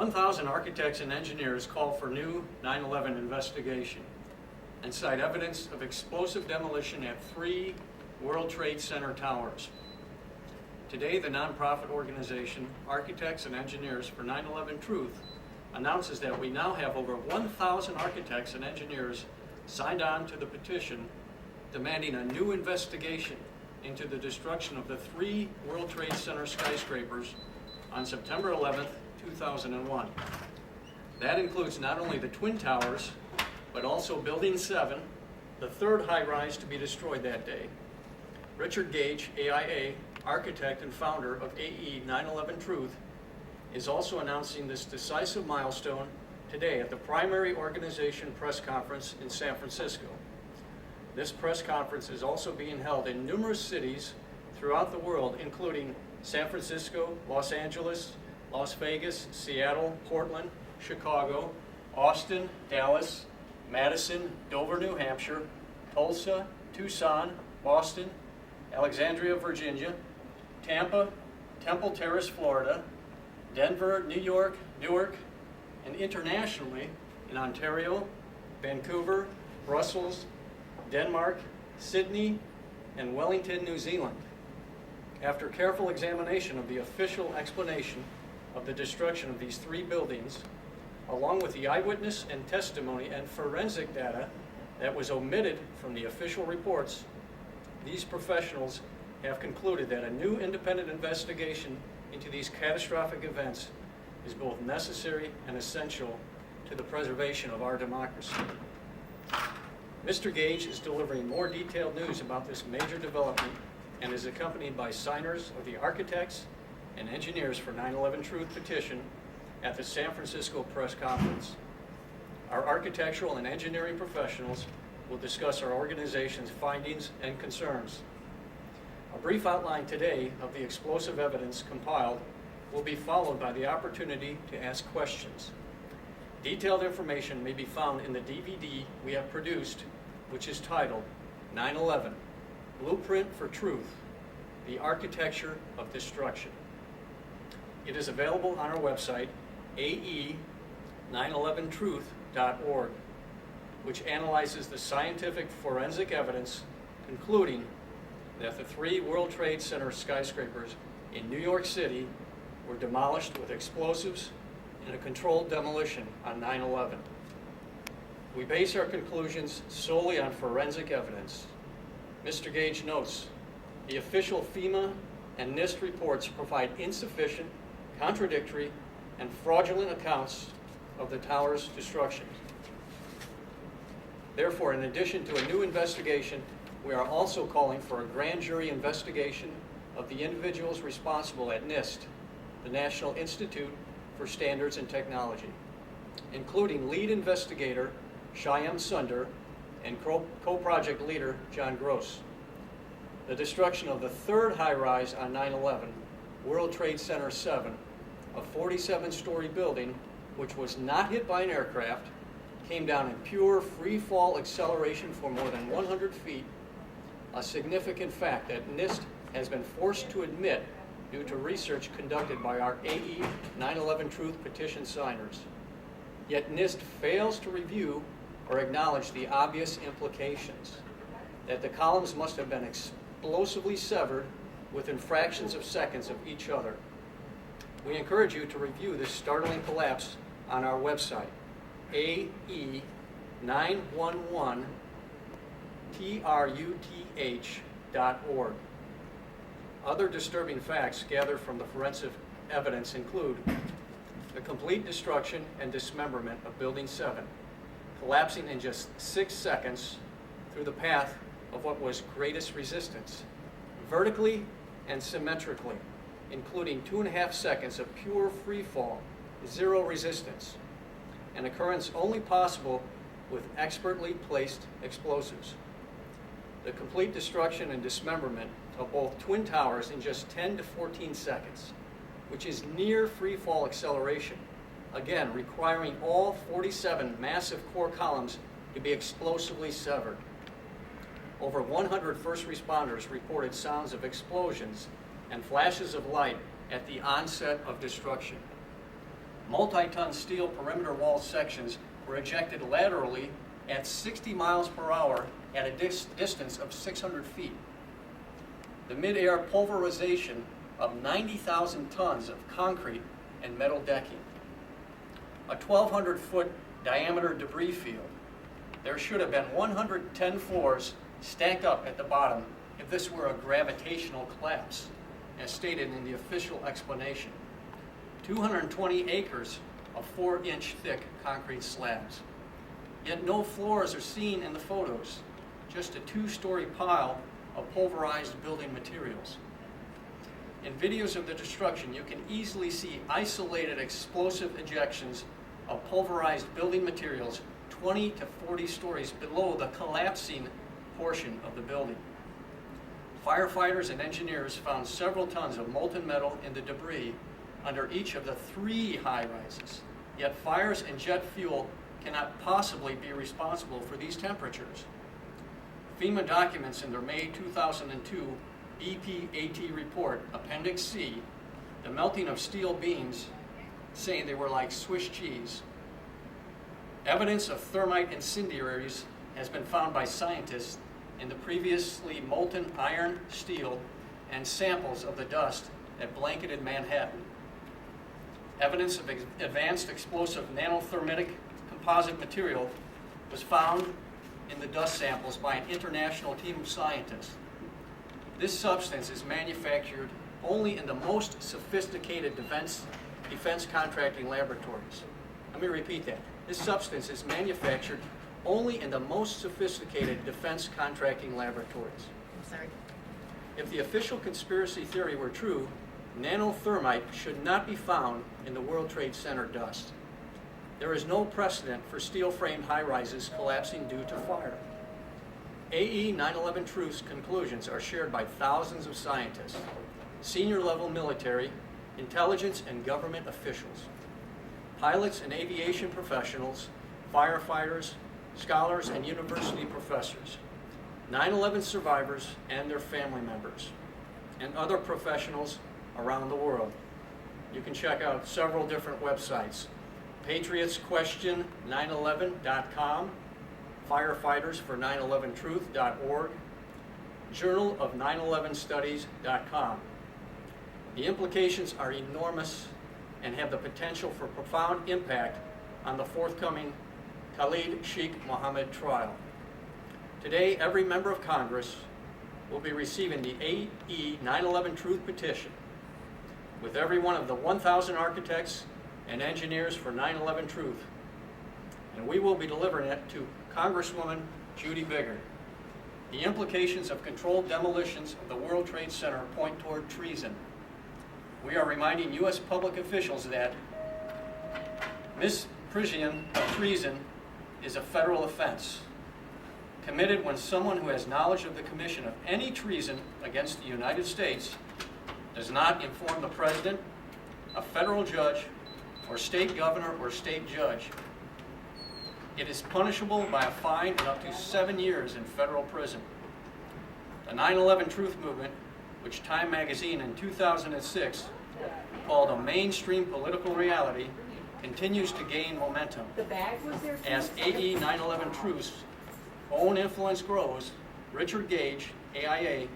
1,000 architects and engineers call for new 9/11 investigation and cite evidence of explosive demolition at 3 World Trade Center towers. Today, the nonprofit organization Architects and Engineers for 9/11 Truth announces that we now have over 1,000 architects and engineers signed on to the petition demanding a new investigation into the destruction of the 3 World Trade Center skyscrapers on September 11th, 2001. That includes not only the Twin Towers, but also Building 7, the 3rd high-rise to be destroyed that day. Richard Gage, AIA, architect and founder of AE 9/11 Truth, is also announcing this decisive milestone today at the primary organization press conference in San Francisco. This press conference is also being held in numerous cities throughout the world, including San Francisco, Los Angeles, Las Vegas, Seattle, Portland, Chicago, Austin, Dallas, Madison, Dover, New Hampshire, Tulsa, Tucson, Boston, Alexandria, Virginia, Tampa, Temple Terrace, Florida, Denver, New York, Newark, and internationally in Ontario, Vancouver, Brussels, Denmark, Sydney, and Wellington, New Zealand. After careful examination of the official explanation of the destruction of these 3 buildings, along with the eyewitness and testimony and forensic data that was omitted from the official reports, these professionals have concluded that a new independent investigation into these catastrophic events is both necessary and essential to the preservation of our democracy. Mr. Gage is delivering more detailed news about this major development and is accompanied by signers of the Architects and Engineers for 9/11 Truth petition at the San Francisco press conference. Our architectural and engineering professionals will discuss our organization's findings and concerns. A brief outline today of the explosive evidence compiled will be followed by the opportunity to ask questions. Detailed information may be found in the DVD we have produced, which is titled 9/11, Blueprint for Truth, the Architecture of Destruction. It is available on our website, ae911truth.org, which analyzes the scientific forensic evidence concluding that the 3 World Trade Center skyscrapers in New York City were demolished with explosives in a controlled demolition on 9/11. We base our conclusions solely on forensic evidence. Mr. Gage notes, the official FEMA and NIST reports provide insufficient, contradictory, and fraudulent accounts of the tower's destruction. Therefore, in addition to a new investigation, we are also calling for a grand jury investigation of the individuals responsible at NIST, the National Institute for Standards and Technology, including lead investigator Shyam Sunder and co-project leader John Gross. The destruction of the 3rd high-rise on 9/11, World Trade Center 7, a 47-story building which was not hit by an aircraft, came down in pure free-fall acceleration for more than 100 feet, a significant fact that NIST has been forced to admit due to research conducted by our AE 9/11 Truth petition signers. Yet NIST fails to review or acknowledge the obvious implications, that the columns must have been explosively severed within fractions of seconds of each other. We encourage you to review this startling collapse on our website, ae911truth.org. Other disturbing facts gathered from the forensic evidence include the complete destruction and dismemberment of Building 7, collapsing in just 6 seconds through the path of what was greatest resistance, vertically and symmetrically, including 2.5 seconds of pure free fall, 0 resistance, an occurrence only possible with expertly placed explosives. The complete destruction and dismemberment of both Twin Towers in just 10 to 14 seconds, which is near free fall acceleration, again requiring all 47 massive core columns to be explosively severed. Over 100 first responders reported sounds of explosions and flashes of light at the onset of destruction. multi-ton steel perimeter wall sections were ejected laterally at 60 miles per hour at a distance of 600 feet. The mid-air pulverization of 90,000 tons of concrete and metal decking. A 1,200-foot diameter debris field. There should have been 110 floors stacked up at the bottom if this were a gravitational collapse, as stated in the official explanation. 220 acres of 4-inch thick concrete slabs. Yet no floors are seen in the photos, just a 2-story pile of pulverized building materials. In videos of the destruction, you can easily see isolated explosive ejections of pulverized building materials 20 to 40 stories below the collapsing portion of the building. Firefighters and engineers found several tons of molten metal in the debris under each of the 3 high-rises. Yet fires and jet fuel cannot possibly be responsible for these temperatures. FEMA documents in their May 2002 BPAT report, Appendix C, the melting of steel beams, saying they were like Swiss cheese. Evidence of thermite incendiaries has been found by scientists in the previously molten iron, steel, and samples of the dust that blanketed Manhattan. Evidence of advanced explosive nanothermic composite material was found in the dust samples by an international team of scientists. This substance is manufactured only in the most sophisticated defense contracting laboratories. Let me repeat that. This substance is manufactured only in the most sophisticated defense contracting laboratories. I'm sorry. If the official conspiracy theory were true, nanothermite should not be found in the World Trade Center dust. There is no precedent for steel-framed high-rises collapsing due to fire. AE 9/11 Truth's conclusions are shared by thousands of scientists, senior-level military, intelligence, and government officials, pilots and aviation professionals, firefighters, scholars, and university professors, 9/11 survivors and their family members, and other professionals around the world. You can check out several different websites: patriotsquestion911.com, firefightersfor911truth.org, journalof911studies.com. The implications are enormous and have the potential for profound impact on the forthcoming Khalid Sheikh Mohammed trial. Today, every member of Congress will be receiving the AE 9/11 Truth petition with every one of the 1,000 architects and engineers for 9/11 Truth. And we will be delivering it to Congresswoman Judy Biggert. The implications of controlled demolitions of the World Trade Center point toward treason. We are reminding U.S. public officials that misprision of treason is a federal offense, committed when someone who has knowledge of the commission of any treason against the United States does not inform the President, a federal judge, or state governor or state judge. It is punishable by a fine and up to 7 years in federal prison. The 9/11 Truth movement, which Time magazine in 2006 called a mainstream political reality, continues to gain momentum. As AE 9/11 Truth's own influence grows, Richard Gage, AIA,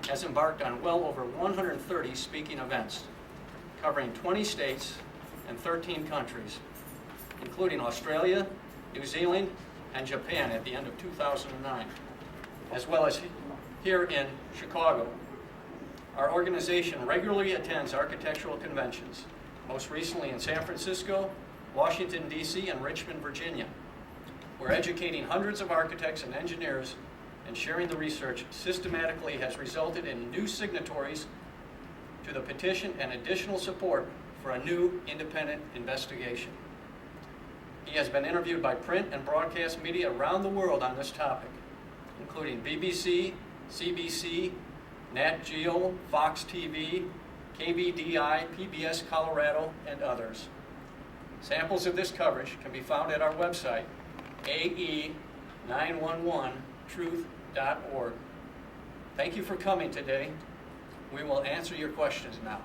has embarked on well over 130 speaking events, covering 20 states and 13 countries, including Australia, New Zealand, and Japan at the end of 2009, as well as here in Chicago. Our organization regularly attends architectural conventions, most recently in San Francisco, Washington, D.C., and Richmond, Virginia. We're educating hundreds of architects and engineers, and sharing the research systematically has resulted in new signatories to the petition and additional support for a new independent investigation. He has been interviewed by print and broadcast media around the world on this topic, including BBC, CBC, Nat Geo, Fox TV, KBDI, PBS Colorado, and others. Samples of this coverage can be found at our website, ae911truth.org. Thank you for coming today. We will answer your questions now.